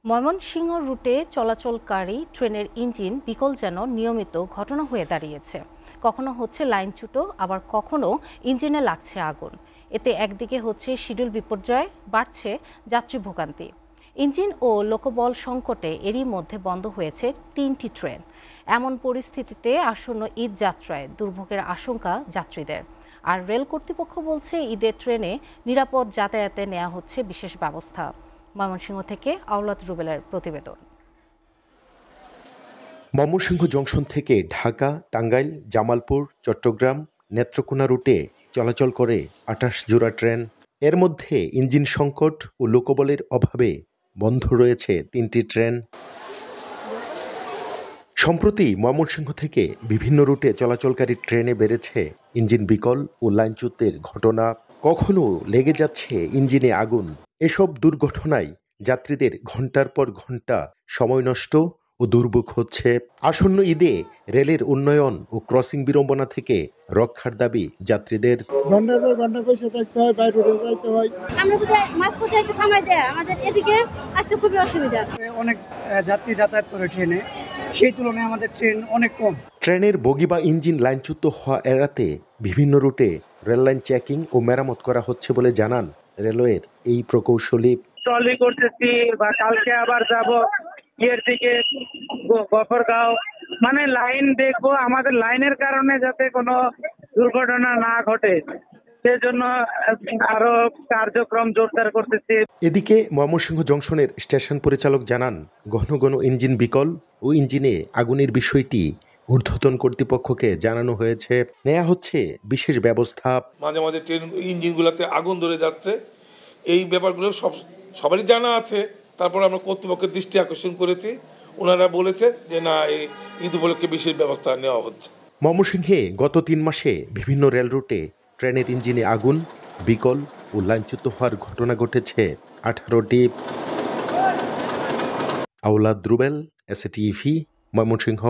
ময়মনসিংহ রুটে চলাচলকারী ট্রেনের ইঞ্জিন বিকল যেন নিয়মিত ঘটনা হয়ে দাঁড়িয়েছে। কখনো হচ্ছে লাইনচ্যুত, আবার কখনো ইঞ্জিনে লাগছে আগুন। এতে একদিকে হচ্ছে শিডিউল বিপর্যয়, বাড়ছে যাত্রী ভোগান্তি। ইঞ্জিন ও লোকবল সংকটে এরই মধ্যে বন্ধ হয়েছে 3টি ট্রেন। এমন পরিস্থিতিতে আসন্ন ঈদ যাত্রায় দুর্ভোগের আশঙ্কা যাত্রীদের। আর রেল কর্তৃপক্ষ বলছে ঈদের ট্রেনে নিরাপদ যাতায়াতে নেওয়া হচ্ছে বিশেষ ব্যবস্থা। ময়মনসিংহ থেকে আওলাদ রুবেলের প্রতিবেদন। ময়মনসিংহ জংশন থেকে ঢাকা, টাঙ্গাইল, জামালপুর, চট্টগ্রাম, নেত্রকোনা রুটে চলাচল করে 28 জোড়া ট্রেন। এর মধ্যে ইঞ্জিন সংকট ও লোকবলের অভাবে বন্ধ রয়েছে 3টি ট্রেন। সম্প্রতি ময়মনসিংহ থেকে বিভিন্ন রুটে চলাচলকারী ট্রেনে বেড়েছে ইঞ্জিন বিকল ও লাইনচ্যুতের ঘটনা। কখনো লেগে যাচ্ছে ইঞ্জিনে আগুন। এসব দুর্ঘটনায় যাত্রীদের ঘন্টার পর ঘন্টা সময় নষ্ট ও দুর্ভোগ হচ্ছে। আসন্ন ঈদে রেলের উন্নয়ন ও ক্রসিং বিড়ম্বনা থেকে রক্ষার দাবি যাত্রীদের। ঘন্টার পর ঘন্টা বসে থাকতে হয়, বাইরে যাইতে হয়। আমরা যদি মাঝপথে একটু থামাই দেয়, আমাদের এদিকে আসতে খুবই অসুবিধা। অনেক যাত্রী যাতায়াত করে ট্রেনে, সেই তুলনায় আমাদের ট্রেন অনেক কম। ট্রেনের বগি বা ইঞ্জিন লাইনচ্যুত হওয়া এড়াতে বিভিন্ন রুটে রেললাইন চেকিং ও মেরামত করা হচ্ছে বলে জানান রেলওয়ের এই প্রকৌশলী। ট্রলি করতেছি বা কালকে আবার যাব ইয়ের দিকে গফরগাঁও, মানে লাইন দেখবো, আমাদের লাইনের কারণে যাতে কোনো দুর্ঘটনা না ঘটে সেজন্য আরো কার্যক্রম জোরদার করতেছি। এদিকে ময়মনসিংহ জংশনের স্টেশন পরিচালক জানান, ঘন ঘন ইঞ্জিন বিকল ও ইঞ্জিনে আগুনের বিষয়টি ঊর্ধ্বতন কর্তৃপক্ষকে জানানো হয়েছে। নেওয়া হচ্ছে বিশেষ ব্যবস্থা। মাঝে মাঝে ট্রেন ইঞ্জিনগুলোতে আগুন ধরে যাচ্ছে, এই ব্যাপারগুলো সবারই জানা আছে। তারপর আমরা কর্তৃপক্ষের দৃষ্টি আকর্ষণ করেছি, ওনারা বলেছে যে না, এই ঈদ উপলক্ষে বিশেষ ব্যবস্থা নেওয়া হচ্ছে। ময়মনসিংহে গত 3 মাসে বিভিন্ন রেল রুটে ট্রেনের ইঞ্জিনে আগুন, বিকল ও লাইনচ্যুত হওয়ার ঘটনা ঘটেছে 18টি। আওলাদ রুবেল, এসএটিভি, ময়মনসিংহ।